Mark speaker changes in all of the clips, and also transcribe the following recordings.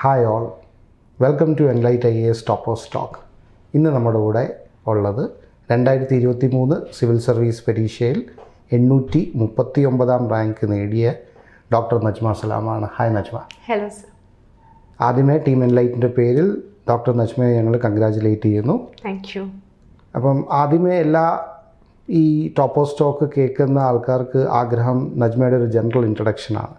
Speaker 1: Hi all, welcome to enlight IAS toppers talk. ഇന്ന് നമ്മുടെ കൂടെ ഉള്ളത് 2023 സിവിൽ സർവീസ് പരീക്ഷയിൽ 839 റാങ്ക് നേടിയ ഡോക്ടർ നജ്മ സലാമാണ്. ഹായ് നജ്മ.
Speaker 2: Hello sir.
Speaker 1: ആദ്യമേ ടീം എൻലൈറ്റിൻ്റെ പേരിൽ ഡോക്ടർ നജ്മയെ ഞങ്ങൾ കൺഗ്രാജുലേറ്റ് ചെയ്യുന്നു.
Speaker 2: Thank you.
Speaker 1: അപ്പം ആദ്യമേ ഈ ടോപ്പേഴ്സ് ടോക്ക് കേൾക്കുന്ന ആൾക്കാർക്ക് ആഗ്രഹം നജ്മയുടെ ഒരു ജനറൽ ഇൻട്രഡക്ഷനാണ്.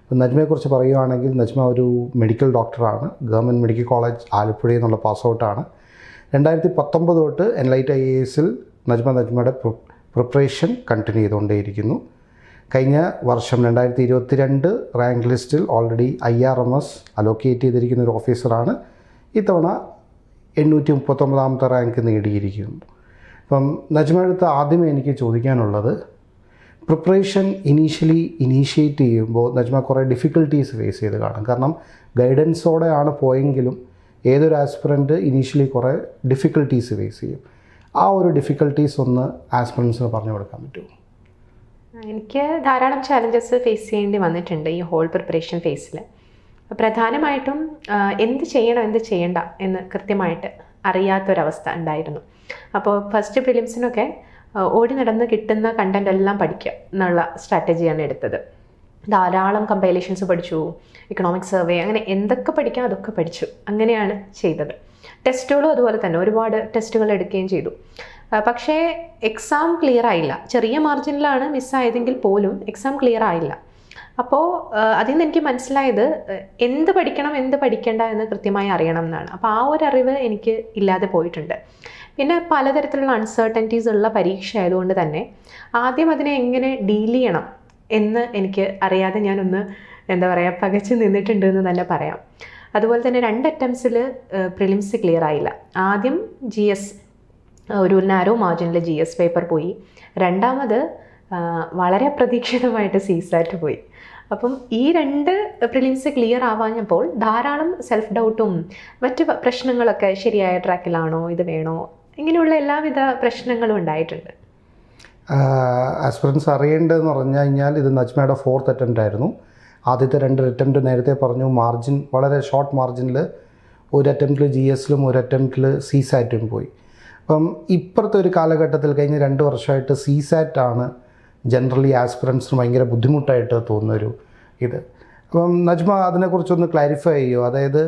Speaker 1: അപ്പോൾ നജ്മയെക്കുറിച്ച് പറയുകയാണെങ്കിൽ നജ്മ ഒരു മെഡിക്കൽ ഡോക്ടറാണ്. ഗവൺമെൻറ് മെഡിക്കൽ കോളേജ് ആലപ്പുഴയിൽ നിന്നുള്ള പാസ് ഔട്ടാണ്. 2019 തൊട്ട് എൻലൈറ്റ് IASൽ നജ്മയുടെ പ്രിപ്പറേഷൻ കണ്ടിന്യൂ ചെയ്തുകൊണ്ടേയിരിക്കുന്നു. കഴിഞ്ഞ വർഷം 2022 റാങ്ക് ലിസ്റ്റിൽ ഓൾറെഡി IRMS അലോക്കേറ്റ് ചെയ്തിരിക്കുന്ന ഒരു ഓഫീസറാണ്. ഇത്തവണ 839 റാങ്ക് നേടിയിരിക്കുന്നു. അപ്പം നജ്മയുടെ അടുത്ത് ആദ്യമേ എനിക്ക് ചോദിക്കാനുള്ളത്, പ്രിപ്പറേഷൻ ഇനീഷ്യേറ്റ് ചെയ്യുമ്പോൾ നജ്മ കുറേ ഡിഫിക്കൽട്ടീസ് ഫേസ് ചെയ്ത് കാണും. കാരണം ഗൈഡൻസോടെയാണ് പോയെങ്കിലും ഏതൊരു ആസ്പിറൻറ്റ് ഇനീഷ്യലി കുറേ ഡിഫിക്കൽട്ടീസ് ഫേസ് ചെയ്യും. ആ ഒരു ഡിഫിക്കൽട്ടീസ് ഒന്ന് ആസ്പിറൻസിന് പറഞ്ഞു കൊടുക്കാൻ പറ്റുമോ?
Speaker 2: എനിക്ക് ധാരാളം ചാലഞ്ചസ് ഫേസ് ചെയ്യേണ്ടി വന്നിട്ടുണ്ട് ഈ ഹോൾ പ്രിപ്പറേഷൻ ഫേസിൽ. പ്രധാനമായിട്ടും എന്ത് ചെയ്യണം എന്ത് ചെയ്യണ്ട എന്ന് കൃത്യമായിട്ട് അറിയാത്തൊരവസ്ഥ ഉണ്ടായിരുന്നു. അപ്പോൾ ഫസ്റ്റ് പ്രിലിംസിനൊക്കെ ഓടി നടന്ന് കിട്ടുന്ന കണ്ടൻ്റ് എല്ലാം പഠിക്കുക എന്നുള്ള സ്ട്രാറ്റജിയാണ് എടുത്തത്. ധാരാളം കമ്പൈലേഷൻസ് പഠിച്ചു, ഇക്കണോമിക് സർവേ, അങ്ങനെ എന്തൊക്കെ പഠിക്കാം അതൊക്കെ പഠിച്ചു. അങ്ങനെയാണ് ചെയ്തത്. ടെസ്റ്റുകളും അതുപോലെ തന്നെ ഒരുപാട് ടെസ്റ്റുകൾ എടുക്കുകയും ചെയ്തു. പക്ഷേ എക്സാം ക്ലിയർ ആയില്ല. ചെറിയ മാർജിനിലാണ് മിസ്സായതെങ്കിൽ പോലും എക്സാം ക്ലിയർ ആയില്ല. അപ്പോൾ അതിൽ നിന്ന് എനിക്ക് മനസ്സിലായത് എന്ത് പഠിക്കണം എന്ത് പഠിക്കേണ്ട എന്ന് കൃത്യമായി അറിയണം എന്നാണ്. അപ്പോൾ ആ ഒരു അറിവ് എനിക്ക് ഇല്ലാതെ പോയിട്ടുണ്ട്. പിന്നെ പലതരത്തിലുള്ള അൺസർട്ടനിറ്റീസ് ഉള്ള പരീക്ഷ ആയതുകൊണ്ട് തന്നെ ആദ്യം അതിനെ എങ്ങനെ ഡീൽ ചെയ്യണം എന്ന് എനിക്ക് അറിയാതെ ഞാനൊന്ന് പകച്ചു നിന്നിട്ടുണ്ട് എന്ന് തന്നെ പറയാം. അതുപോലെ തന്നെ 2 അറ്റംപ്റ്റ്സിൽ പ്രിലിംസ് ക്ലിയർ ആയില്ല. ആദ്യം GS ഒരു നാരോ മാർജിനിൽ GS പേപ്പർ പോയി. രണ്ടാമത് വളരെ അപ്രതീക്ഷിതമായിട്ട് CSAT പോയി. അപ്പം ഈ 2 പ്രിലിംസ് ക്ലിയർ ആവാഞ്ഞപ്പോൾ ധാരാളം സെൽഫ് ഡൗട്ടും മറ്റ് പ്രശ്നങ്ങളൊക്കെ, ശരിയായ ട്രാക്കിലാണോ, ഇത് വേണോ, ഇങ്ങനെയുള്ള എല്ലാവിധ പ്രശ്നങ്ങളും ഉണ്ടായിട്ടുണ്ട്.
Speaker 1: ആസ്പിറൻസ് അറിയേണ്ടതെന്ന് പറഞ്ഞു കഴിഞ്ഞാൽ ഇത് നജ്മയുടെ 4th അറ്റംപ്റ്റ് ആയിരുന്നു. ആദ്യത്തെ 2 അറ്റംപ്റ്റ് നേരത്തെ പറഞ്ഞു മാർജിൻ വളരെ ഷോർട്ട് മാർജിനിൽ, ഒരു അറ്റംപ്റ്റിൽ GSലും ഒരു അറ്റംപ്റ്റിൽ CSATും പോയി. അപ്പം ഇപ്പോഴത്തെ ഒരു കാലഘട്ടത്തിൽ കഴിഞ്ഞ 2 വർഷമായിട്ട് CSAT ആണ് ജനറലി ആസ്പിറൻസിന് ഭയങ്കര ബുദ്ധിമുട്ടായിട്ട് തോന്നുന്നൊരു ഇത്. അപ്പം നജ്മ അതിനെക്കുറിച്ചൊന്ന് ക്ലാരിഫൈ ചെയ്യുമോ? അതായത്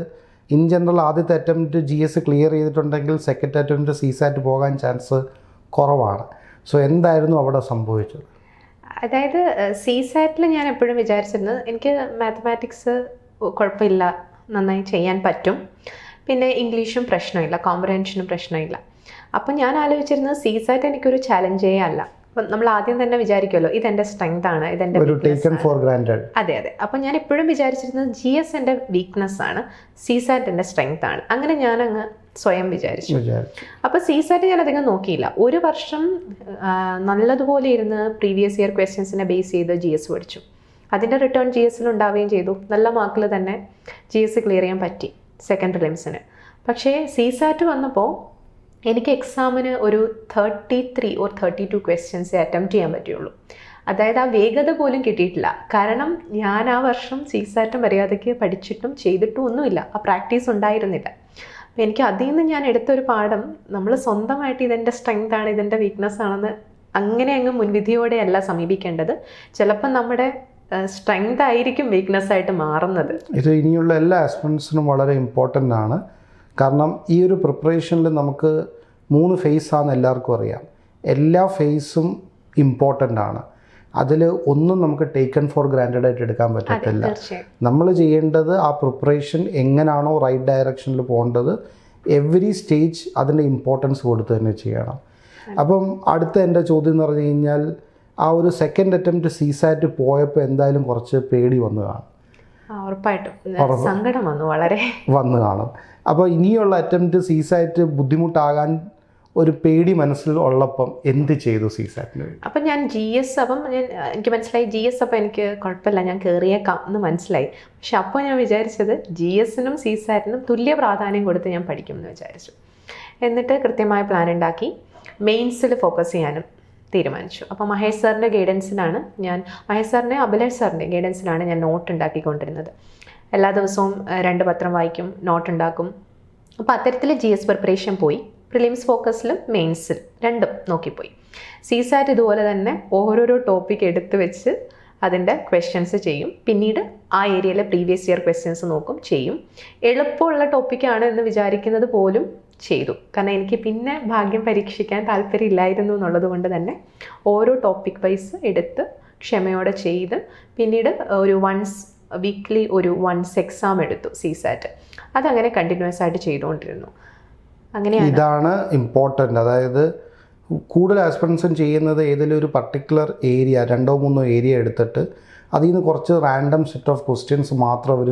Speaker 1: ഇൻ ജനറൽ ആദ്യത്തെ അറ്റംപ്റ്റ് GS ക്ലിയർ ചെയ്തിട്ടുണ്ടെങ്കിൽ സെക്കൻഡ് അറ്റംപ്റ്റ് CSAT പോകാൻ ചാൻസ് കുറവാണ്. സോ എന്തായിരുന്നു അവിടെ സംഭവിച്ചത്?
Speaker 2: അതായത് CSATൽ ഞാൻ എപ്പോഴും വിചാരിച്ചിരുന്നത് എനിക്ക് മാത്തമാറ്റിക്സ് കുഴപ്പമില്ല, നന്നായി ചെയ്യാൻ പറ്റും, പിന്നെ ഇംഗ്ലീഷും പ്രശ്നമില്ല, കോംപ്രഹെൻഷനും പ്രശ്നമില്ല. അപ്പം ഞാൻ ആലോചിച്ചിരുന്നത് CSAT എനിക്കൊരു ചാലഞ്ചേ അല്ല. അപ്പം നമ്മൾ ആദ്യം തന്നെ വിചാരിക്കുമല്ലോ ഇതെൻ്റെ സ്ട്രെങ്ത് ആണ്, ഇതെൻ്റെ അതെ. അപ്പം ഞാൻ എപ്പോഴും വിചാരിച്ചിരുന്നത് GS എൻ്റെ വീക്ക്നെസ് ആണ്, CSAT എൻ്റെ സ്ട്രെങ്ത് ആണ്. അങ്ങനെ ഞാനങ്ങ് സ്വയം വിചാരിച്ചു. അപ്പോൾ CSAT ഞാൻ അധികം നോക്കിയില്ല. ഒരു വർഷം നല്ലതുപോലെ ഇരുന്ന് പ്രീവിയസ് ഇയർ ക്വസ്റ്റ്യൻസിനെ ബേസ് ചെയ്ത് GS പഠിച്ചു. അതിൻ്റെ റിട്ടേൺ GSൽ ഉണ്ടാവുകയും ചെയ്തു. നല്ല മാർക്കിൽ തന്നെ GS ക്ലിയർ ചെയ്യാൻ പറ്റി സെക്കൻഡ് പ്രിലിംസിന്. പക്ഷേ CSAT വന്നപ്പോൾ എനിക്ക് എക്സാമിന് ഒരു 33 or 32 ക്വസ്റ്റ്യൻസ് അറ്റംപ്റ്റ് ചെയ്യാൻ പറ്റുള്ളൂ. അതായത് ആ വേഗത പോലും കിട്ടിയിട്ടില്ല. കാരണം ഞാൻ ആ വർഷം CSAT മര്യാദയ്ക്ക് പഠിച്ചിട്ടും ചെയ്തിട്ടും ഒന്നുമില്ല, ആ പ്രാക്ടീസ് ഉണ്ടായിരുന്നില്ല. അപ്പോൾ എനിക്ക് അതിൽ നിന്ന് ഞാൻ എടുത്തൊരു പാഠം, നമ്മൾ സ്വന്തമായിട്ട് ഇതെൻ്റെ സ്ട്രെങ്ത് ആണ്, ഇതെൻ്റെ വീക്ക്നെസ് ആണെന്ന് അങ്ങനെ അങ്ങ് മുൻവിധിയോടെയല്ല സമീപിക്കേണ്ടത്. ചിലപ്പോൾ നമ്മുടെ സ്ട്രെങ്ത് ആയിരിക്കും വീക്ക്നെസ് ആയിട്ട് മാറുന്നത്.
Speaker 1: ഇത് ഇനിയുള്ള എല്ലാ ആസ്പിറൻസിനും വളരെ ഇമ്പോർട്ടൻ്റ് ആണ്. കാരണം ഈ ഒരു പ്രിപ്പറേഷനിൽ നമുക്ക് 3 ഫേസാണെന്ന് എല്ലാവർക്കും അറിയാം. എല്ലാ ഫേസും ഇമ്പോർട്ടൻ്റ് ആണ്. അതിൽ ഒന്നും നമുക്ക് ടേക്കൺ ഫോർ ഗ്രാൻറ്റഡ് ആയിട്ട് എടുക്കാൻ പറ്റത്തില്ല. നമ്മൾ ചെയ്യേണ്ടത് ആ പ്രിപ്പറേഷൻ എങ്ങനെയാണോ റൈറ്റ് ഡയറക്ഷനിൽ പോകേണ്ടത്, എവറി സ്റ്റേജ് അതിൻ്റെ ഇമ്പോർട്ടൻസ് കൊടുത്ത് തന്നെ ചെയ്യണം. അപ്പം അടുത്ത എൻ്റെ ചോദ്യം എന്ന് പറഞ്ഞു കഴിഞ്ഞാൽ, ആ ഒരു സെക്കൻഡ് അറ്റംപ്റ്റ് CSAT പോയപ്പോൾ എന്തായാലും കുറച്ച് പേടി വന്നു കാണും.
Speaker 2: ഉറപ്പായിട്ടും സങ്കടം വന്നു
Speaker 1: കാണും. അപ്പോൾ ഇനിയുള്ള അറ്റംപ്റ്റ് CSAT ബുദ്ധിമുട്ടാകാൻ ഒരു പേടി മനസ്സിൽ ഉള്ളപ്പം എന്ത് ചെയ്തു CSATന്?
Speaker 2: അപ്പം ഞാൻ എനിക്ക് മനസ്സിലായി GS അപ്പം എനിക്ക് കുഴപ്പമില്ല, ഞാൻ കയറിയേക്കാം എന്ന് മനസ്സിലായി. പക്ഷെ അപ്പോൾ ഞാൻ വിചാരിച്ചത് GSനും CSATനും തുല്യ പ്രാധാന്യം കൊടുത്ത് ഞാൻ പഠിക്കും എന്ന് വിചാരിച്ചു. എന്നിട്ട് കൃത്യമായ പ്ലാൻ ഉണ്ടാക്കി മെയിൻസിൽ ഫോക്കസ് ചെയ്യാനും തീരുമാനിച്ചു. അപ്പോൾ മഹേഷ് സാറിൻ്റെ ഗൈഡൻസിലാണ് മഹേഷ് സാറിൻ്റെ അഭിലാഷ് സാറിൻ്റെ ഗൈഡൻസിലാണ് ഞാൻ നോട്ട് ഉണ്ടാക്കിക്കൊണ്ടിരുന്നത്. എല്ലാ ദിവസവും 2 പത്രം വായിക്കും, നോട്ട് ഉണ്ടാക്കും. അപ്പോൾ അത്തരത്തിൽ GS പ്രിപ്പറേഷൻ പോയി. പ്രിലിംസ് ഫോക്കസിലും മെയിൻസിൽ രണ്ടും നോക്കിപ്പോയി. CSAT ഇതുപോലെ തന്നെ ഓരോരോ ടോപ്പിക് എടുത്ത് വെച്ച് അതിൻ്റെ ക്വസ്റ്റ്യൻസ് ചെയ്യും. പിന്നീട് ആ ഏരിയയിലെ പ്രീവിയസ് ഇയർ ക്വസ്റ്റ്യൻസ് നോക്കും, ചെയ്യും. എളുപ്പമുള്ള ടോപ്പിക്കാണ് എന്ന് വിചാരിക്കുന്നത് പോലും ചെയ്തു. കാരണം എനിക്ക് പിന്നെ ഭാഗ്യം പരീക്ഷിക്കാൻ താല്പര്യമില്ലായിരുന്നു എന്നുള്ളത് കൊണ്ട് തന്നെ ഓരോ ടോപ്പിക് വൈസ് എടുത്ത് ക്ഷമയോടെ ചെയ്ത് പിന്നീട് ഒരു വീക്ക്ലി ഒരു വൺസ് എക്സാം എടുത്തു CSAT. അതങ്ങനെ കണ്ടിന്യൂസ് ആയിട്ട് ചെയ്തുകൊണ്ടിരുന്നു. അങ്ങനെയാണ്.
Speaker 1: ഇതാണ് ഇമ്പോർട്ടൻ്റ്. അതായത് കൂടുതൽ ആസ്പിറൻസും ചെയ്യുന്നത് ഏതെങ്കിലും ഒരു പർട്ടിക്കുലർ ഏരിയ 2-3 ഏരിയ എടുത്തിട്ട് അതിൽ നിന്ന് കുറച്ച് റാൻഡം സെറ്റ് ഓഫ് ക്വസ്റ്റ്യൻസ് മാത്രം അവർ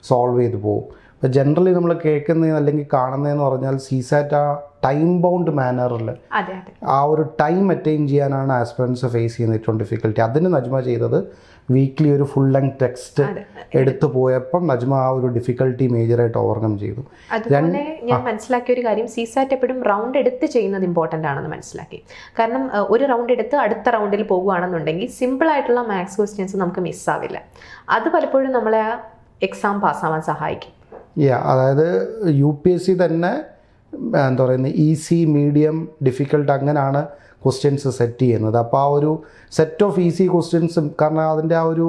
Speaker 1: സോൾവ് ചെയ്ത് പോകും. ഇപ്പോൾ ജനറലി നമ്മൾ കേൾക്കുന്നത് അല്ലെങ്കിൽ കാണുന്നതെന്ന് പറഞ്ഞാൽ CSAT ആ ടൈം ബൗണ്ട് മാനറിൽ ആ ഒരു ടൈം അറ്റൈൻ ചെയ്യാനാണ് ആസ്പിറൻസ് ഫേസ് ചെയ്യുന്ന ഏറ്റവും ഡിഫിക്കൽറ്റി. അതിന് നജ്മ ചെയ്തത് വീക്ക്ലി ഒരു ഫുൾ ലെങ്ത് ടെക്സ്റ്റ് എടുത്തു പോയപ്പം നജ്മ ആ ഒരു ഡിഫിക്കൽറ്റി മേജറായിട്ട് ഓവർകം ചെയ്തു.
Speaker 2: അതുപോലെ ഞാൻ മനസ്സിലാക്കിയ ഒരു കാര്യം, CSAT എപ്പോഴും റൗണ്ട് എടുത്ത് ചെയ്യുന്നത് ഇമ്പോർട്ടൻ്റ് ആണെന്ന് മനസ്സിലാക്കി. കാരണം ഒരു റൗണ്ട് എടുത്ത് അടുത്ത റൗണ്ടിൽ പോകുകയാണെന്നുണ്ടെങ്കിൽ സിമ്പിൾ ആയിട്ടുള്ള മാത്സ് ക്വസ്റ്റ്യൻസ് നമുക്ക് മിസ്സാവില്ല. അത് പലപ്പോഴും നമ്മളെ ആ എക്സാം പാസ്സാവാൻ സഹായിക്കും.
Speaker 1: അതായത് UPSC തന്നെ എന്താ പറയുന്നത് ഈസി, മീഡിയം, ഡിഫിക്കൽട്ട് അങ്ങനെയാണ് ക്വസ്റ്റ്യൻസ് സെറ്റ് ചെയ്യുന്നത്. അപ്പോൾ ആ ഒരു സെറ്റ് ഓഫ് ഈസി ക്വസ്റ്റ്യൻസും, കാരണം അതിൻ്റെ ആ ഒരു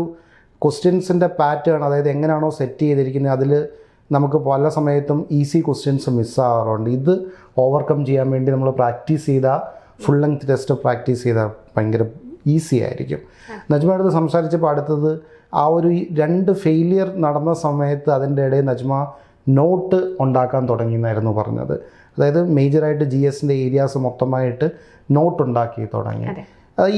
Speaker 1: ക്വസ്റ്റ്യൻസിൻ്റെ പാറ്റേൺ, അതായത് എങ്ങനെയാണോ സെറ്റ് ചെയ്തിരിക്കുന്നത് അതിൽ നമുക്ക് പല സമയത്തും ഈസി ക്വസ്റ്റ്യൻസ് മിസ്സാകാറുണ്ട്. ഇത് ഓവർകം ചെയ്യാൻ വേണ്ടി നമ്മൾ പ്രാക്ടീസ് ചെയ്താൽ, ഫുൾ ലെങ്ത് ടെസ്റ്റ് പ്രാക്ടീസ് ചെയ്താൽ ഭയങ്കര ഈസി ആയിരിക്കും. നജ്മ അടുത്ത് സംസാരിച്ചപ്പോൾ അടുത്തത് ആ ഒരു 2 ഫെയിലിയർ നടന്ന സമയത്ത് അതിൻ്റെ ഇടയിൽ നജ്മ നോട്ട് ഉണ്ടാക്കാൻ തുടങ്ങിയെന്നായിരുന്നു പറഞ്ഞത്. അതായത് മേജറായിട്ട് GSൻ്റെ ഏരിയാസ് മൊത്തമായിട്ട് നോട്ട് ഉണ്ടാക്കി തുടങ്ങി.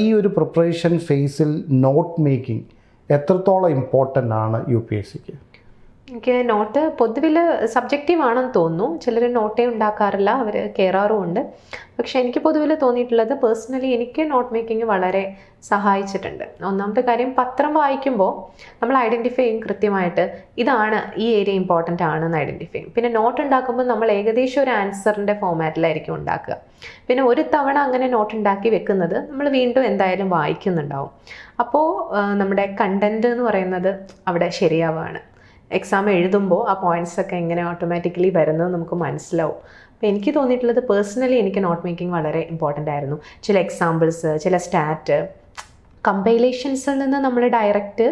Speaker 1: ഈ ഒരു പ്രിപ്പറേഷൻ ഫേസിൽ നോട്ട് മേക്കിംഗ് എത്രത്തോളം ഇമ്പോർട്ടൻ്റ് ആണ് UPSCക്ക്?
Speaker 2: എനിക്ക് നോട്ട് പൊതുവിൽ സബ്ജക്റ്റീവ് ആണെന്ന് തോന്നുന്നു. ചിലർ നോട്ടേ ഉണ്ടാക്കാറില്ല, അവർ കയറാറുമുണ്ട്. പക്ഷേ എനിക്ക് പൊതുവിൽ തോന്നിയിട്ടുള്ളത്, പേഴ്സണലി എനിക്ക് നോട്ട് മേക്കിംഗ് വളരെ സഹായിച്ചിട്ടുണ്ട്. ഒന്നാമത്തെ കാര്യം, പത്രം വായിക്കുമ്പോൾ നമ്മൾ ഐഡൻറ്റിഫൈ ചെയ്യും കൃത്യമായിട്ട് ഇതാണ്, ഈ ഏരിയ ഇമ്പോർട്ടൻ്റ് ആണെന്ന് ഐഡൻറ്റിഫൈ ചെയ്യും. പിന്നെ നോട്ട് ഉണ്ടാക്കുമ്പോൾ നമ്മൾ ഏകദേശം ഒരു ആൻസറിൻ്റെ ഫോമാറ്റിലായിരിക്കും ഉണ്ടാക്കുക. പിന്നെ ഒരു തവണ അങ്ങനെ നോട്ട് ഉണ്ടാക്കി വെക്കുന്നത് നമ്മൾ വീണ്ടും എന്തായാലും വായിക്കുന്നുണ്ടാവും. അപ്പോൾ നമ്മുടെ കണ്ടൻറ്റ് എന്ന് പറയുന്നത് അവിടെ ശരിയാവുകയാണ്. എക്സാം എഴുതുമ്പോൾ ആ പോയിൻറ്റ്സൊക്കെ എങ്ങനെ ഓട്ടോമാറ്റിക്കലി വരുന്നത് നമുക്ക് മനസ്സിലാവും. അപ്പോൾ എനിക്ക് തോന്നിയിട്ടുള്ളത്, പേഴ്സണലി എനിക്ക് നോട്ട് മേക്കിംഗ് വളരെ ഇമ്പോർട്ടൻ്റ് ആയിരുന്നു. ചില എക്സാമ്പിൾസ്, ചില സ്റ്റാറ്റ്, കമ്പൈലേഷൻസിൽ നിന്ന് നമ്മൾ ഡയറക്റ്റ്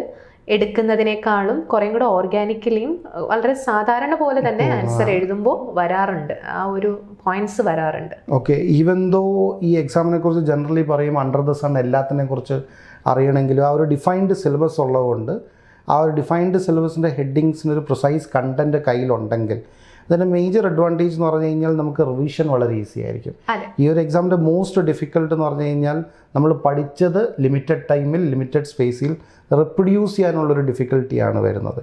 Speaker 2: എടുക്കുന്നതിനേക്കാളും കുറേ കൂടെ ഓർഗാനിക്കലിയും വളരെ സാധാരണ പോലെ തന്നെ ആൻസർ എഴുതുമ്പോൾ വരാറുണ്ട്, ആ ഒരു പോയിന്റ്സ് വരാറുണ്ട്.
Speaker 1: ഓക്കെ, ഈവൻ ദോ ഈ എക്സാമിനെ കുറിച്ച് ജനറലി പറയും അണ്ടർ ദ സൺ എല്ലാത്തിനെ കുറിച്ച് അറിയണമെങ്കിലും ആ ഒരു ഡിഫൈൻഡ് സിലബസ് ഉള്ളതുകൊണ്ട് ആ ഒരു ഡിഫൈൻഡ് സിലബസിൻ്റെ ഹെഡിങ്സിനൊരു പ്രിസൈസ് കണ്ടൻറ്റ് കയ്യിലുണ്ടെങ്കിൽ അതിൻ്റെ മേജർ അഡ്വാൻറ്റേജ് എന്ന് പറഞ്ഞു കഴിഞ്ഞാൽ നമുക്ക് റിവിഷൻ വളരെ ഈസി ആയിരിക്കും. ഈ ഒരു എക്സാമിൻ്റെ മോസ്റ്റ് ഡിഫിക്കൽട്ട് എന്ന് പറഞ്ഞു കഴിഞ്ഞാൽ നമ്മൾ പഠിച്ചത് ലിമിറ്റഡ് ടൈമിൽ ലിമിറ്റഡ് സ്പേസിൽ റിപ്രൊഡ്യൂസ് ചെയ്യാനുള്ളൊരു ഡിഫിക്കൽട്ടിയാണ് വരുന്നത്.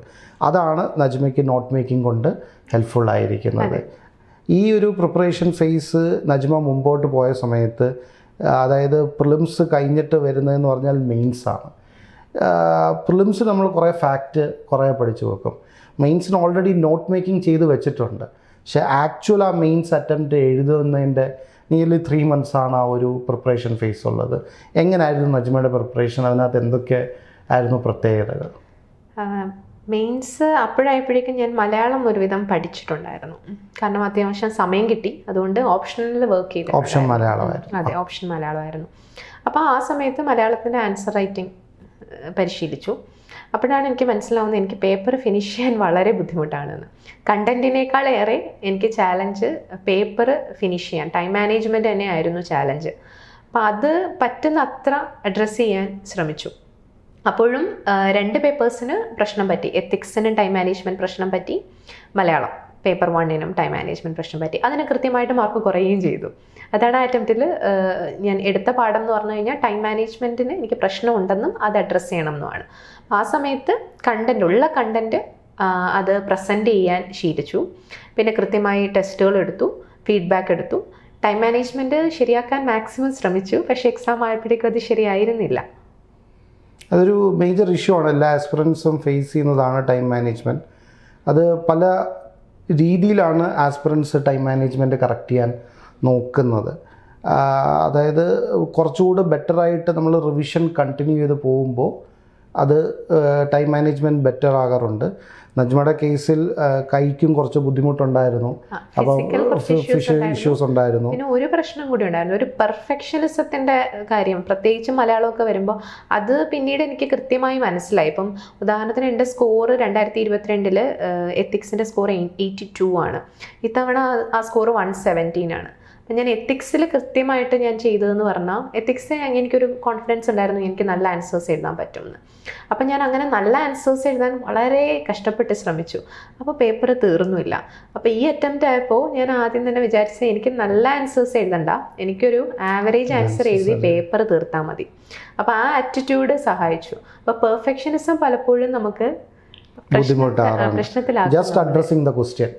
Speaker 1: അതാണ് നജ്മയ്ക്ക് നോട്ട് മേക്കിംഗ് കൊണ്ട് ഹെൽപ്ഫുൾ ആയിരിക്കുന്നത്. ഈ ഒരു പ്രിപ്പറേഷൻ ഫേസ് നജ്മ മുമ്പോട്ട് പോയ സമയത്ത്, അതായത് പ്രിലിംസ് കഴിഞ്ഞിട്ട് വരുന്നതെന്ന് പറഞ്ഞാൽ മെയിൻസാണ്. പ്രിലിംസ് നമ്മൾ കുറേ ഫാക്റ്റ് കുറേ പഠിച്ചു വെക്കും. മെയിൻസിന് ഓൾറെഡി നോട്ട് മേക്കിംഗ് ചെയ്ത് വെച്ചിട്ടുണ്ട്. പക്ഷേ ആക്ച്വൽ ആ മെയിൻസ് അറ്റംപ്റ്റ് എഴുതുന്നതിൻ്റെ നിയർലി 3 months ആണ് ആ ഒരു പ്രിപ്പറേഷൻ ഫേസ് ഉള്ളത്. എങ്ങനെയായിരുന്നു നജ്മയുടെ പ്രിപ്പറേഷൻ? അതിനകത്ത് എന്തൊക്കെ ആയിരുന്നു പ്രത്യേകതകൾ?
Speaker 2: മെയിൻസ് അപ്പോഴായപ്പോഴേക്കും ഞാൻ മലയാളം ഒരുവിധം പഠിച്ചിട്ടുണ്ടായിരുന്നു. കാരണം അത്യാവശ്യം സമയം കിട്ടി, അതുകൊണ്ട് ഓപ്ഷനിൽ വർക്ക് ചെയ്തു.
Speaker 1: ഓപ്ഷൻ മലയാളമായിരുന്നു.
Speaker 2: അതെ, ഓപ്ഷൻ മലയാളമായിരുന്നു. അപ്പോൾ ആ സമയത്ത് മലയാളത്തിൻ്റെ ആൻസർ റൈറ്റിംഗ് പരിശീലിച്ചു. അപ്പോഴാണ് എനിക്ക് മനസ്സിലാവുന്നത് എനിക്ക് പേപ്പർ ഫിനിഷ് ചെയ്യാൻ വളരെ ബുദ്ധിമുട്ടാണെന്ന്. കണ്ടൻറ്റിനേക്കാളേറെ എനിക്ക് ചാലഞ്ച് പേപ്പർ ഫിനിഷ് ചെയ്യാൻ, ടൈം മാനേജ്മെൻറ്റ് തന്നെയായിരുന്നു ചാലഞ്ച്. അപ്പോൾ അത് പറ്റുന്ന അത്ര അഡ്രസ്സ് ചെയ്യാൻ ശ്രമിച്ചു. അപ്പോഴും 2 പേപ്പേഴ്സിന് പ്രശ്നം പറ്റി. എത്തിക്സിനും ടൈം മാനേജ്മെൻറ്റ് പ്രശ്നം പറ്റി, മലയാളം പേപ്പർ 1നും ടൈം മാനേജ്മെൻറ്റ് പ്രശ്നം പറ്റി. അതിന് കൃത്യമായിട്ട് മാർക്ക് കുറയുകയും ചെയ്തു. അതാണ് ആ അറ്റംപ്റ്റിൽ ഞാൻ എടുത്ത പാഠം എന്ന് പറഞ്ഞു കഴിഞ്ഞാൽ ടൈം മാനേജ്മെൻറ്റിന് എനിക്ക് പ്രശ്നമുണ്ടെന്നും അത് അഡ്രസ്സ് ചെയ്യണം എന്നുമാണ്. ആ സമയത്ത് ഉള്ള കണ്ടൻറ്റ് അത് പ്രസൻറ്റ് ചെയ്യാൻ ശീലിച്ചു. പിന്നെ കൃത്യമായി ടെസ്റ്റുകൾ എടുത്തു, ഫീഡ്ബാക്ക് എടുത്തു. ടൈം മാനേജ്മെൻറ്റ് ശരിയാക്കാൻ മാക്സിമം ശ്രമിച്ചു. പക്ഷേ എക്സാം ആയപ്പോഴേക്കും അത് ശരിയായിരുന്നില്ല.
Speaker 1: അതൊരു മേജർ ഇഷ്യൂ ആണ്, എല്ലാ ആസ്പിറൻസും ഫേസ് ചെയ്യുന്നതാണ് ടൈം മാനേജ്മെൻറ്റ്. അത് പല രീതിയിലാണ് ആസ്പിറൻസ് ടൈം മാനേജ്മെൻറ്റ് കറക്റ്റ് ചെയ്യാൻ നോക്കുന്നത്. അതായത് കുറച്ചുകൂടെ ബെറ്ററായിട്ട് നമ്മൾ റിവിഷൻ കണ്ടിന്യൂ ചെയ്ത് പോകുമ്പോൾ അത് ടൈം മാനേജ്മെൻറ്റ് ബെറ്റർ ആകാറുണ്ട്. നജ്മയുടെ കേസിൽ കൈക്കും കുറച്ച് ബുദ്ധിമുട്ടുണ്ടായിരുന്നു, അപ്പം ഫിസിക്കൽ ഇഷ്യൂസ് ഉണ്ടായിരുന്നു.
Speaker 2: പിന്നെ ഒരു പ്രശ്നം കൂടി ഉണ്ടായിരുന്നു, ഒരു പെർഫെക്ഷനിസത്തിൻ്റെ കാര്യം, പ്രത്യേകിച്ച് മലയാളമൊക്കെ വരുമ്പോൾ അത് പിന്നീട് എനിക്ക് കൃത്യമായി മനസ്സിലായി. ഇപ്പം ഉദാഹരണത്തിന് എൻ്റെ സ്കോർ 2022 എത്തിക്സിൻ്റെ സ്കോർ 82 ആണ്. ഇത്തവണ ആ സ്കോർ 117 ആണ്. അപ്പം ഞാൻ എത്തിക്സിൽ കൃത്യമായിട്ട് ഞാൻ ചെയ്തതെന്ന് പറഞ്ഞാൽ, എത്തിക്സ് എനിക്കൊരു കോൺഫിഡൻസ് ഉണ്ടായിരുന്നു എനിക്ക് നല്ല ആൻസേഴ്സ് എഴുതാൻ പറ്റുമെന്ന്. അപ്പം ഞാൻ അങ്ങനെ നല്ല ആൻസേഴ്സ് എഴുതാൻ വളരെ കഷ്ടപ്പെട്ട് ശ്രമിച്ചു. അപ്പോൾ പേപ്പർ തീർന്നുമില്ല. അപ്പോൾ ഈ അറ്റംപ്റ്റ് ആയപ്പോൾ ഞാൻ ആദ്യം തന്നെ വിചാരിച്ചത് എനിക്ക് നല്ല ആൻസേഴ്സ് എഴുതണ്ട, എനിക്കൊരു ആവറേജ് ആൻസർ എഴുതി പേപ്പർ തീർത്താൽ മതി. അപ്പോൾ ആ ആറ്റിറ്റ്യൂഡ് സഹായിച്ചു. അപ്പോൾ പെർഫെക്ഷനിസം പലപ്പോഴും നമുക്ക്
Speaker 1: just addressing the question,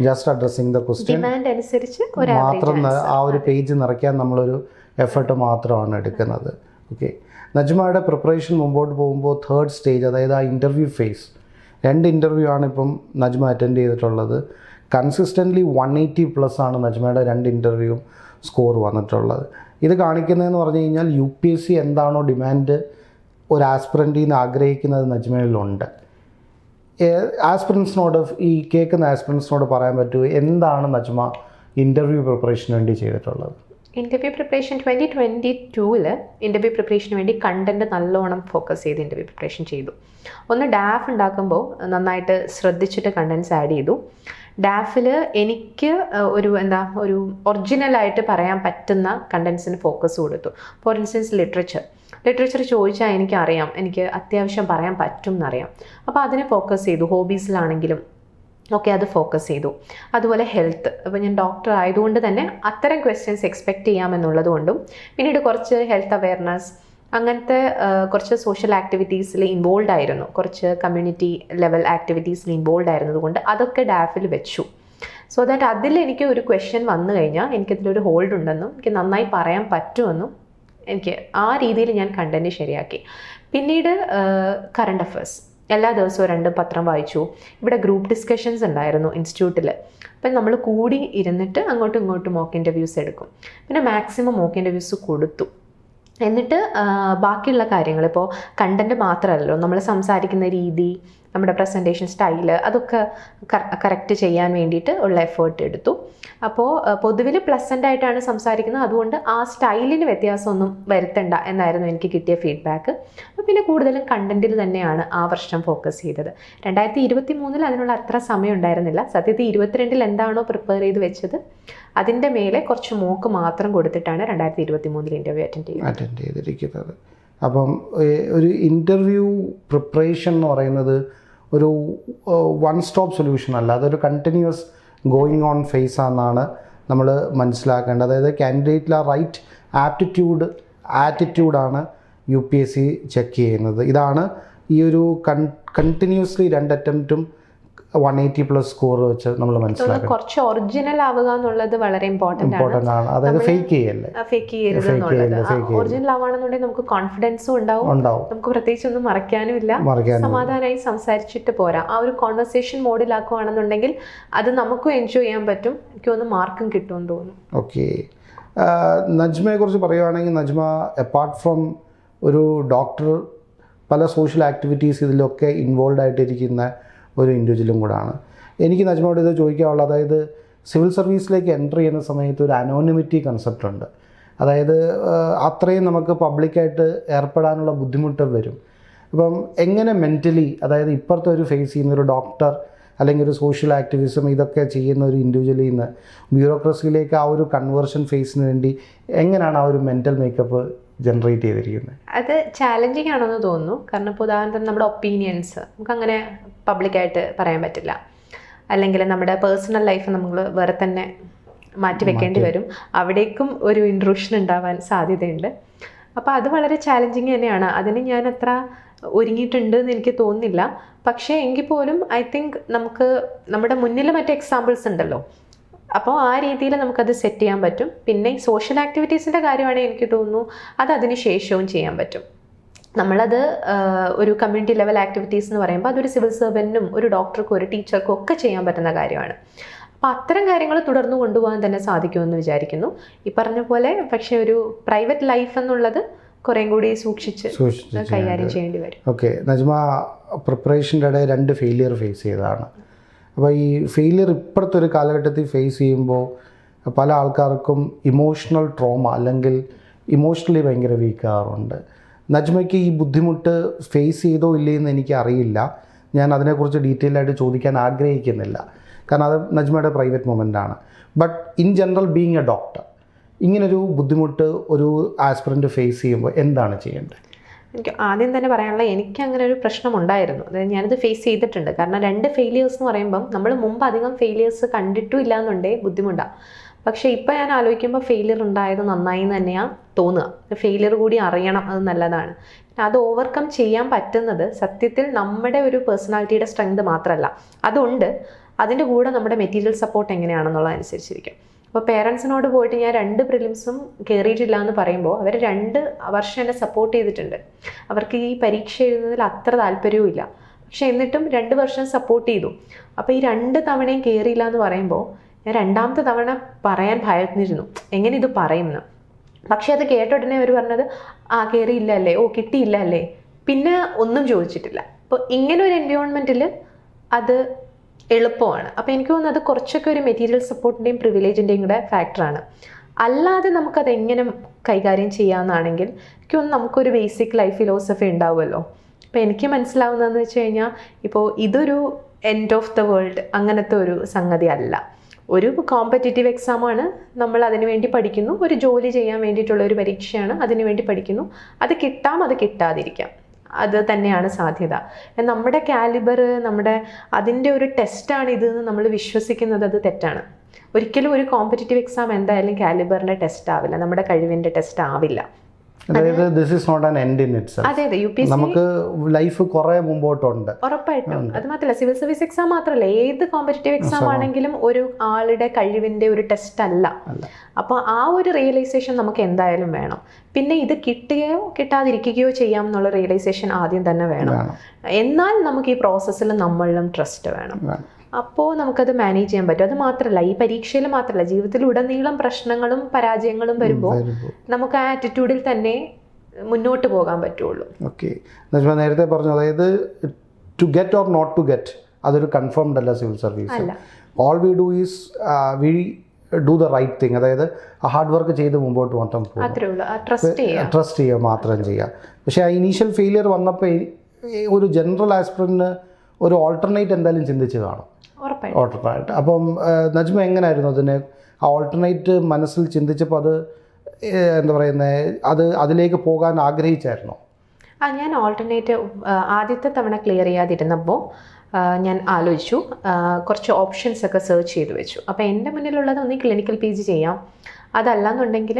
Speaker 1: just addressing the question
Speaker 2: demand അനുസരിച്ച്
Speaker 1: മാത്രം ആ ഒരു പേജ് നിറയ്ക്കാൻ നമ്മളൊരു എഫർട്ട് മാത്രമാണ് എടുക്കുന്നത്. ഓക്കെ, നജ്മയുടെ പ്രിപ്പറേഷൻ മുമ്പോട്ട് പോകുമ്പോൾ തേർഡ് സ്റ്റേജ്, അതായത് ആ ഇൻ്റർവ്യൂ ഫേസ്, 2 ഇൻ്റർവ്യൂ ആണ് ഇപ്പം നജ്മ അറ്റൻഡ് ചെയ്തിട്ടുള്ളത്. കൺസിസ്റ്റൻ്റ്ലി 180+ ആണ് നജ്മയുടെ 2 ഇൻ്റർവ്യൂ സ്കോർ വന്നിട്ടുള്ളത്. ഇത് കാണിക്കുന്നതെന്ന് പറഞ്ഞു കഴിഞ്ഞാൽ UPSC എന്താണോ ഡിമാൻഡ് ഒരു ആസ്പിറൻറ്റിൽ നിന്ന് ആഗ്രഹിക്കുന്നത് നജ്മയിലുണ്ട്. ആസ്പിറൻസിനോട്, ഈ കേൾക്കുന്ന ആസ്പിറൻസിനോട് പറയാൻ പറ്റുമോ എന്താണ് നജ്മ ഇൻ്റർവ്യൂ പ്രിപ്പറേഷന് വേണ്ടി ചെയ്തിട്ടുള്ളത്?
Speaker 2: ഇൻ്റർവ്യൂ പ്രിപ്പറേഷൻ 2022 ഇൻ്റർവ്യൂ പ്രിപ്പറേഷന് വേണ്ടി കണ്ടൻറ്റ് നല്ലോണം ഫോക്കസ് ചെയ്ത് ഇൻ്റർവ്യൂ പ്രിപ്പറേഷൻ ചെയ്തു. ഒന്ന് ഡാഫ് ഉണ്ടാക്കുമ്പോൾ നന്നായിട്ട് ശ്രദ്ധിച്ചിട്ട് കണ്ടൻറ്റ്സ് ആഡ് ചെയ്തു. ഡാഫിൽ എനിക്ക് ഒരു ഒറിജിനലായിട്ട് പറയാൻ പറ്റുന്ന കണ്ടൻറ്റ്സിന് ഫോക്കസ് കൊടുത്തു. ഫോർ ഇൻസ്റ്റൻസ് ലിറ്ററേച്ചർ ചോദിച്ചാൽ എനിക്കറിയാം, എനിക്ക് അത്യാവശ്യം പറയാൻ പറ്റും എന്നറിയാം. അപ്പോൾ അതിനെ ഫോക്കസ് ചെയ്തു. ഹോബീസിലാണെങ്കിലും ഒക്കെ അത് ഫോക്കസ് ചെയ്തു. അതുപോലെ ഹെൽത്ത്, അപ്പോൾ ഞാൻ ഡോക്ടർ ആയതുകൊണ്ട് തന്നെ അത്തരം ക്വസ്റ്റ്യൻസ് എക്സ്പെക്റ്റ് ചെയ്യാമെന്നുള്ളത് കൊണ്ടും, പിന്നീട് കുറച്ച് ഹെൽത്ത് അവെയർനെസ്, അങ്ങനത്തെ കുറച്ച് സോഷ്യൽ ആക്ടിവിറ്റീസിൽ ഇൻവോൾവ് ആയിരുന്നു, കുറച്ച് കമ്മ്യൂണിറ്റി ലെവൽ ആക്ടിവിറ്റീസിൽ ഇൻവോൾവ് ആയിരുന്നതുകൊണ്ട് അതൊക്കെ ഡാഫിൽ വെച്ചു. സോ ദാറ്റ് അതിൽ എനിക്ക് ഒരു ക്വസ്റ്റ്യൻ വന്നു കഴിഞ്ഞാൽ എനിക്കതിലൊരു ഹോൾഡ് ഉണ്ടെന്നും എനിക്ക് നന്നായി പറയാൻ പറ്റുമെന്നും എനിക്ക് ആ രീതിയിൽ ഞാൻ കണ്ടൻറ്റ് ശരിയാക്കി. പിന്നീട് കറണ്ട് അഫയേഴ്സ് എല്ലാ ദിവസവും 2 പത്രം വായിച്ചു. ഇവിടെ ഗ്രൂപ്പ് ഡിസ്കഷൻസ് ഉണ്ടായിരുന്നു ഇൻസ്റ്റിറ്റ്യൂട്ടിൽ. അപ്പം നമ്മൾ കൂടി ഇരുന്നിട്ട് അങ്ങോട്ടും ഇങ്ങോട്ടും മോക്ക് ഇൻ്റർവ്യൂസ് എടുക്കും. പിന്നെ മാക്സിമം മോക്ക് ഇൻ്റർവ്യൂസ് കൊടുത്തു. എന്നിട്ട് ബാക്കിയുള്ള കാര്യങ്ങൾ, ഇപ്പോൾ കണ്ടൻറ്റ് മാത്രമല്ലല്ലോ, നമ്മൾ സംസാരിക്കുന്ന രീതി, നമ്മുടെ പ്രസൻറ്റേഷൻ സ്റ്റൈല്, അതൊക്കെ കറക്റ്റ് ചെയ്യാൻ വേണ്ടിയിട്ട് ഉള്ള എഫേർട്ട് എടുത്തു. അപ്പോൾ പൊതുവിൽ പ്ലസൻ്റ് ആയിട്ടാണ് സംസാരിക്കുന്നത്, അതുകൊണ്ട് ആ സ്റ്റൈലിന് വ്യത്യാസമൊന്നും വരുത്തണ്ട എന്നായിരുന്നു എനിക്ക് കിട്ടിയ ഫീഡ്ബാക്ക്. പിന്നെ കൂടുതലും കണ്ടൻറ്റിൽ തന്നെയാണ് ആ വർഷം ഫോക്കസ് ചെയ്തത്. 2023 അതിനുള്ള അത്ര സമയം ഉണ്ടായിരുന്നില്ല. സത്യത്തിൽ 22 എന്താണോ പ്രിപ്പയർ ചെയ്ത് വെച്ചത് അതിൻ്റെ മേലെ കുറച്ച് മോക്ക് മാത്രം കൊടുത്തിട്ടാണ് 2023 ഇൻ്റർവ്യൂ അറ്റൻഡ്
Speaker 1: ചെയ്തിരിക്കുന്നത്. അപ്പം ഒരു ഇൻ്റർവ്യൂ പ്രിപ്പറേഷൻ എന്ന് പറയുന്നത് ഒരു വൺ സ്റ്റോപ്പ് സൊല്യൂഷൻ അല്ല, അതൊരു കണ്ടിന്യൂസ് ഗോയിങ് ഓൺ ഫേസ് ആണെന്നാണ് നമ്മൾ മനസ്സിലാക്കേണ്ടത്. അതായത് കാൻഡിഡേറ്റിൽ ആ റൈറ്റ് ആറ്റിറ്റ്യൂഡാണ് UPSC ചെക്ക് ചെയ്യുന്നത്. ഇതാണ് ഈ ഒരു കണ്ടിന്യൂസ്ലി 2 അറ്റംപ്റ്റും 180+ സ്കോർ വെച്ച് നമ്മൾ മനസ്സിലാക്കണം.
Speaker 2: കുറച്ച് ഒറിജിനൽ ആവുക എന്നുള്ളത് വളരെ ഇമ്പോർട്ടൻ്റ് ആണ്.
Speaker 1: അതായത് ഫേക്ക് ചെയ്യരുത്.
Speaker 2: ഒറിജിനൽ ആവുകയാണെന്നുണ്ടെങ്കിൽ നമുക്ക് കോൺഫിഡൻസും ഉണ്ടാവും, നമുക്ക് പ്രത്യേകിച്ച് ഒന്നും മറക്കാനും ഇല്ല, സമാധാനമായി സംസാരിച്ചിട്ട് പോരാ. ആ ഒരു കോൺവെർസേഷൻ മോഡിലാക്കുകയാണെന്നുണ്ടെങ്കിൽ അത് നമുക്കും എൻജോയ് ചെയ്യാൻ പറ്റും. എനിക്ക് തോന്നുന്നു മാർക്കും കിട്ടുമെന്ന് തോന്നുന്നു.
Speaker 1: ഓക്കെ, നജ്മയെ കുറിച്ച് പറയുകയാണെങ്കിൽ നജ്മ അപ്പാർട്ട് ഫ്രം ഒരു ഡോക്ടർ പല സോഷ്യൽ ആക്ടിവിറ്റീസ് ഇതിലൊക്കെ ഇൻവോൾവ് ആയിട്ടിരിക്കുന്ന ഒരു ഇൻഡിവിജ്വലും കൂടാണ്. എനിക്ക് നജ്മയോട് ഇത് ചോദിക്കാനുള്ളത്, അതായത് സിവിൽ സർവീസിലേക്ക് എൻ്റർ ചെയ്യുന്ന സമയത്ത് ഒരു അനോണിമിറ്റി കൺസെപ്റ്റ് ഉണ്ട്. അതായത് അത്രയും നമുക്ക് പബ്ലിക്കായിട്ട് ഏർപ്പെടാനുള്ള ബുദ്ധിമുട്ട് വരും. അപ്പം എങ്ങനെ മെൻ്റലി, അതായത് ഇപ്പുറത്തെ ഒരു ഫേസ് ചെയ്യുന്ന ഒരു ഡോക്ടർ അല്ലെങ്കിൽ ഒരു സോഷ്യൽ ആക്ടിവിസം ഇതൊക്കെ ചെയ്യുന്ന ഒരു ഇൻഡിവിജ്വലിൽ നിന്ന് ബ്യൂറോക്രസിയിലേക്ക് ആ ഒരു കൺവേർഷൻ ഫേസിന് വേണ്ടി എങ്ങനെയാണ് ആ ഒരു മെൻ്റൽ മേക്കപ്പ് ജനറേറ്റ് ചെയ്തിരിക്കുന്നത്?
Speaker 2: അത് ചാലഞ്ചിങ് ആണെന്ന് തോന്നുന്നു. കാരണം ഇപ്പോൾ ഉദാഹരണത്തിന് നമ്മുടെ ഒപ്പീനിയൻസ് നമുക്കങ്ങനെ പബ്ലിക്കായിട്ട് പറയാൻ പറ്റില്ല, അല്ലെങ്കിൽ നമ്മുടെ പേഴ്സണൽ ലൈഫ് നമ്മൾ വേറെ തന്നെ മാറ്റി വെക്കേണ്ടി വരും. അവിടേക്കും ഒരു ഇൻട്രൂഷൻ ഉണ്ടാവാൻ സാധ്യതയുണ്ട്. അപ്പോൾ അത് വളരെ ചാലഞ്ചിങ് തന്നെയാണ്. അതിന് ഞാൻ അത്ര ഒരുങ്ങിയിട്ടുണ്ട് എന്ന് എനിക്ക് തോന്നുന്നില്ല. പക്ഷേ എങ്കിൽ പോലും ഐ തിങ്ക് നമുക്ക് നമ്മുടെ മുന്നിൽ മറ്റ് എക്സാമ്പിൾസ് ഉണ്ടല്ലോ, അപ്പോൾ ആ രീതിയിൽ നമുക്കത് സെറ്റ് ചെയ്യാൻ പറ്റും. പിന്നെ സോഷ്യൽ ആക്ടിവിറ്റീസിൻ്റെ കാര്യമാണെങ്കിൽ എനിക്ക് തോന്നുന്നു അത് അതിന് ശേഷവും ചെയ്യാൻ പറ്റും. നമ്മളത് ഒരു കമ്മ്യൂണിറ്റി ലെവൽ ആക്ടിവിറ്റീസ് എന്ന് പറയുമ്പോൾ അതൊരു സിവിൽ സർവൻറ്റിനും ഒരു ഡോക്ടർക്കും ഒരു ടീച്ചർക്കും ഒക്കെ ചെയ്യാൻ പറ്റുന്ന കാര്യമാണ്. അപ്പോൾ അത്തരം കാര്യങ്ങൾ തുടർന്നു കൊണ്ടുപോകാൻ തന്നെ സാധിക്കുമെന്ന് വിചാരിക്കുന്നു. ഈ പറഞ്ഞ പോലെ പക്ഷേ ഒരു പ്രൈവറ്റ് ലൈഫ് എന്നുള്ളത് കുറേം കൂടി സൂക്ഷിച്ച് കൈകാര്യം ചെയ്യേണ്ടി വരും.
Speaker 1: ഓക്കെ, നജ്മ പ്രിപ്പറേഷൻ്റെ ഇടയിൽ 2 ഫെയിലിയർ ഫേസ് ചെയ്തതാണ്. അപ്പോൾ ഈ ഫെയിലിയർ ഇപ്പോഴത്തെ ഒരു കാലഘട്ടത്തിൽ ഫേസ് ചെയ്യുമ്പോൾ പല ആൾക്കാർക്കും ഇമോഷണൽ ട്രോമ അല്ലെങ്കിൽ ഇമോഷണലി ഭയങ്കര വീക്കാറുണ്ട്. നജ്മയ്ക്ക് ഈ ബുദ്ധിമുട്ട് ഫേസ് ചെയ്തോ ഇല്ലയെന്ന് എനിക്ക് അറിയില്ല. ഞാൻ അതിനെക്കുറിച്ച് ഡീറ്റെയിൽ ആയിട്ട് ചോദിക്കാൻ ആഗ്രഹിക്കുന്നില്ല, കാരണം അത് നജ്മയുടെ പ്രൈവറ്റ് മൊമെൻ്റാണ്. But in general being a doctor, ഇങ്ങനൊരു ബുദ്ധിമുട്ട് ഒരു ആസ്പിറൻറ്റ് ഫേസ് ചെയ്യുമ്പോൾ എന്താണ് ചെയ്യേണ്ടത്?
Speaker 2: എനിക്ക് ആദ്യം തന്നെ പറയാനുള്ള, എനിക്ക് അങ്ങനെ ഒരു പ്രശ്നം ഉണ്ടായിരുന്നു. അതായത് ഞാനിത് ഫേസ് ചെയ്തിട്ടുണ്ട്. കാരണം 2 ഫെയിലിയേഴ്സ് എന്ന് പറയുമ്പം നമ്മൾ മുമ്പ് അധികം ഫെയിലിയേഴ്സ് കണ്ടിട്ടും ഇല്ലാന്നുണ്ടേ ബുദ്ധിമുട്ടാണ്. പക്ഷേ ഇപ്പോൾ ഞാൻ ആലോചിക്കുമ്പോൾ ഫെയിലിയർ ഉണ്ടായത് നന്നായി എന്ന് തന്നെയാണ് തോന്നുക. ഫെയിലിയർ കൂടി അറിയണം, അത് നല്ലതാണ്. അത് ഓവർകം ചെയ്യാൻ പറ്റുന്നത് സത്യത്തിൽ നമ്മുടെ ഒരു പേഴ്സണാലിറ്റിയുടെ സ്ട്രെങ്ത് മാത്രമല്ല, അതുണ്ട്. അതിൻ്റെ കൂടെ നമ്മുടെ മെറ്റീരിയൽ സപ്പോർട്ട് എങ്ങനെയാണെന്നുള്ളതനുസരിച്ചിരിക്കും. അപ്പോൾ പേരൻസിനോട് പോയിട്ട് ഞാൻ 2 പ്രിലിംസും കയറിയിട്ടില്ല എന്ന് പറയുമ്പോൾ അവർ 2 വർഷം എന്നെ സപ്പോർട്ട് ചെയ്തിട്ടുണ്ട്. അവർക്ക് ഈ പരീക്ഷ എഴുതുന്നതിൽ അത്ര താല്പര്യവും ഇല്ല, പക്ഷെ എന്നിട്ടും 2 വർഷം സപ്പോർട്ട് ചെയ്തു. അപ്പോൾ ഈ 2 തവണയും കയറിയില്ല എന്ന് പറയുമ്പോൾ ഞാൻ 2ാമത്തെ തവണ പറയാൻ ഭയന്നിരുന്നു, എങ്ങനെ ഇത് പറയുന്നു. പക്ഷെ അത് കേട്ട ഉടനെ അവർ പറഞ്ഞത് കയറിയില്ല അല്ലേ, കിട്ടിയില്ല അല്ലേ, പിന്നെ ഒന്നും ചോദിച്ചിട്ടില്ല. അപ്പോൾ ഇങ്ങനെ ഒരു എൻവയോൺമെൻറ്റിൽ അത് എളുപ്പമാണ്. അപ്പോൾ എനിക്ക് തോന്നുന്നു അത് കുറച്ചൊക്കെ ഒരു മെറ്റീരിയൽ സപ്പോർട്ടിൻ്റെയും പ്രിവിലേജിൻ്റെയും കൂടെ ഫാക്ടറാണ്. അല്ലാതെ നമുക്കത് എങ്ങനെ കൈകാര്യം ചെയ്യാമെന്നാണെങ്കിൽ എനിക്ക് തോന്നുന്നു നമുക്കൊരു ബേസിക് ലൈഫ് ഫിലോസഫി ഉണ്ടാവുമല്ലോ. അപ്പോൾ എനിക്ക് മനസ്സിലാവുന്നതെന്ന് വെച്ച് കഴിഞ്ഞാൽ, ഇപ്പോൾ ഇതൊരു എൻഡ് ഓഫ് ദ വേൾഡ് അങ്ങനത്തെ ഒരു സംഗതി അല്ല. ഒരു കോമ്പറ്റേറ്റീവ് എക്സാമാണ്, നമ്മൾ അതിനു വേണ്ടി പഠിക്കുന്നു. ഒരു ജോലി ചെയ്യാൻ വേണ്ടിയിട്ടുള്ള ഒരു പരീക്ഷയാണ്, അതിനു വേണ്ടി പഠിക്കുന്നു. അത് കിട്ടാം, അത് കിട്ടാതിരിക്കാം, അത് തന്നെയാണ് സാധ്യത. നമ്മുടെ കാലിബർ, അതിൻ്റെ ഒരു ടെസ്റ്റാണ് ഇതെന്ന് നമ്മൾ വിശ്വസിക്കുന്നത് അത് തെറ്റാണ്. ഒരിക്കലും ഒരു കോമ്പറ്റേറ്റീവ് എക്സാം എന്തായാലും കാലിബറിൻ്റെ ടെസ്റ്റ് ആവില്ല, നമ്മുടെ കഴിവിൻ്റെ ടെസ്റ്റ് ആവില്ല.
Speaker 1: അതായത് this is not an end in itself.
Speaker 2: അതെ, UPSC
Speaker 1: നമുക്ക് ലൈഫ് കുറേ മുമ്പോട്ടുണ്ട്,
Speaker 2: ഉറപ്പായിട്ടും. അത് മാത്രമല്ല, സിവിൽ സർവീസ് എക്സാം മാത്രമല്ല, ഏത് കോമ്പറ്റേറ്റീവ് എക്സാം ആണെങ്കിലും ഒരു ആളുടെ കഴിവിൻ്റെ ഒരു ടെസ്റ്റ് അല്ല. അപ്പോൾ ആ ഒരു റിയലൈസേഷൻ നമുക്ക് എന്തായാലും വേണം. പിന്നെ ഇത് കിട്ടുകയോ കിട്ടാതിരിക്കുകയോ ചെയ്യാം എന്നുള്ള റിയലൈസേഷൻ ആദ്യം തന്നെ വേണം. എന്നാൽ നമുക്ക് ഈ പ്രോസസ്സിൽ നമ്മളിലും ട്രസ്റ്റ് വേണം. അപ്പോൾ നമുക്കത് മാനേജ് ചെയ്യാൻ പറ്റും. അത് മാത്രമല്ല, ഈ പരീക്ഷയിൽ മാത്രമല്ല, ജീവിതത്തിൽ ഉടനീളം പ്രശ്നങ്ങളും പരാജയങ്ങളും വരുമ്പോൾ നമുക്ക് ആ ആറ്റിറ്റ്യൂഡിൽ തന്നെ മുന്നോട്ട് പോകാൻ പറ്റുള്ളൂ.
Speaker 1: ഓക്കെ, നജ്മ നേരത്തെ പറഞ്ഞു, അതായത് to get or not to get അതൊരു കൺഫേംഡ് അല്ല civil service. All we do is we do the right thing. അതായത് ഹാർഡ് വർക്ക് ചെയ്ത് മുമ്പോട്ട് മാത്രം പോകും, ട്രസ്റ്റ് ചെയ്യുക മാത്രം ചെയ്യുക. പക്ഷേ ആ ഇനീഷ്യൽ ഫെയിലിയർ വന്നപ്പോൾ ഒരു ജനറൽ ആസ്പിറൻറ്റിന് ഒരു ഓൾട്ടർനേറ്റ് എന്തായാലും ചിന്തിച്ച് കാണും. ഓൾട്ടർനേറ്റ്. അപ്പം നജ്മ എങ്ങനെയായിരുന്നു അതിന് ആ ഓൾട്ടർനേറ്റ് മനസ്സിൽ ചിന്തിച്ചപ്പോൾ അത് എന്താ പറയുന്നത്, അതിലേക്ക് പോകാൻ ആഗ്രഹിച്ചായിരുന്നോ?
Speaker 2: ഞാൻ ഓൾട്ടർനേറ്റ് ആദ്യത്തെ തവണ ക്ലിയർ ചെയ്യാതിരുന്നപ്പോൾ ഞാൻ ആലോചിച്ചു, കുറച്ച് ഓപ്ഷൻസ് ഒക്കെ സെർച്ച് ചെയ്ത് വെച്ചു. അപ്പോൾ എൻ്റെ മുന്നിലുള്ളത് ഒന്ന് ക്ലിനിക്കൽ PG ചെയ്യാം, അതല്ലാന്നുണ്ടെങ്കിൽ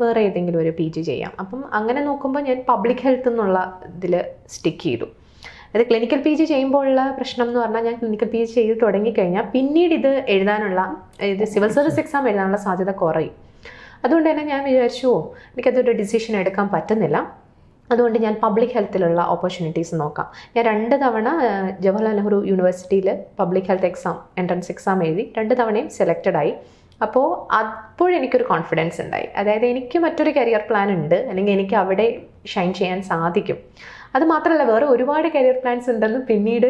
Speaker 2: വേറെ ഏതെങ്കിലും ഒരു PG ചെയ്യാം. അപ്പം അങ്ങനെ നോക്കുമ്പോൾ ഞാൻ പബ്ലിക് ഹെൽത്ത് എന്നുള്ള ഇതിൽ സ്റ്റിക്ക് ചെയ്തു. അത് ക്ലിനിക്കൽ PG ചെയ്യുമ്പോഴുള്ള പ്രശ്നം എന്ന് പറഞ്ഞാൽ, ഞാൻ ക്ലിനിക്കൽ PG ചെയ്ത് തുടങ്ങിക്കഴിഞ്ഞാൽ പിന്നീട് ഇത് സിവിൽ സർവീസ് എക്സാം എഴുതാനുള്ള സാധ്യത കുറയും. അതുകൊണ്ട് തന്നെ ഞാൻ വിചാരിച്ചു, എനിക്കതൊരു ഡിസിഷൻ എടുക്കാൻ പറ്റുന്നില്ല. അതുകൊണ്ട് ഞാൻ പബ്ലിക് ഹെൽത്തിലുള്ള ഓപ്പർച്യൂണിറ്റീസ് നോക്കാം. ഞാൻ 2 തവണ ജവഹർലാൽ നെഹ്റു യൂണിവേഴ്സിറ്റിയിൽ public health exam, entrance exam എഴുതി. 2 തവണയും സെലക്റ്റഡ് ആയി. അപ്പോഴെനിക്കൊരു കോൺഫിഡൻസ് ഉണ്ടായി. അതായത് എനിക്ക് മറ്റൊരു കരിയർ പ്ലാൻ ഉണ്ട്, അല്ലെങ്കിൽ എനിക്ക് അവിടെ ഷൈൻ ചെയ്യാൻ സാധിക്കും. അത് മാത്രമല്ല, വേറെ ഒരുപാട് കരിയർ പ്ലാൻസ് ഉണ്ടെന്ന് പിന്നീട്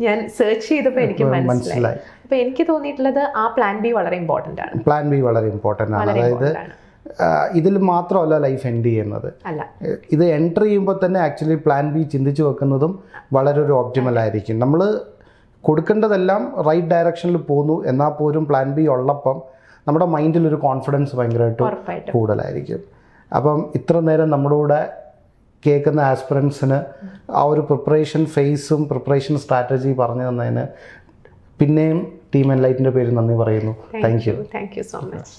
Speaker 2: ഞാൻ സെർച്ച് ചെയ്തപ്പോൾ എനിക്ക് മനസ്സിലായി. അപ്പോൾ എനിക്ക് തോന്നിയിട്ടുള്ളത് ആ പ്ലാൻ ബി വളരെ ഇമ്പോർട്ടൻ്റ് ആണ്.
Speaker 1: പ്ലാൻ ബി വളരെ ഇമ്പോർട്ടൻ്റ് ആണ്. അതായത് ഇതിൽ മാത്രമല്ല ലൈഫ് എൻഡ് ചെയ്യുന്നത്, ഇത് എൻ്റർ ചെയ്യുമ്പോൾ തന്നെ ആക്ച്വലി പ്ലാൻ ബി ചിന്തിച്ച് വെക്കുന്നതും വളരെ ഒരു ഓപ്റ്റിമൽ ആയിരിക്കും. നമ്മൾ കൊടുക്കേണ്ടതെല്ലാം റൈറ്റ് ഡയറക്ഷനിൽ പോകുന്നു, എന്നാൽ പോലും പ്ലാൻ ബി ഉള്ളപ്പം നമ്മുടെ മൈൻഡിലൊരു കോൺഫിഡൻസ് ഭയങ്കരമായിട്ട് കൂടുതലായിരിക്കും. അപ്പം ഇത്ര നേരം നമ്മുടെ കൂടെ കേൾക്കുന്ന ആസ്പിറൻസിന് ആ ഒരു പ്രിപ്പറേഷൻ ഫേസും പ്രിപ്പറേഷൻ സ്ട്രാറ്റജി പറഞ്ഞു തന്നതിന് പിന്നെയും ടീം എൻലൈറ്റിൻ്റെ പേര് നന്ദി പറയുന്നു. Thank you
Speaker 2: so much.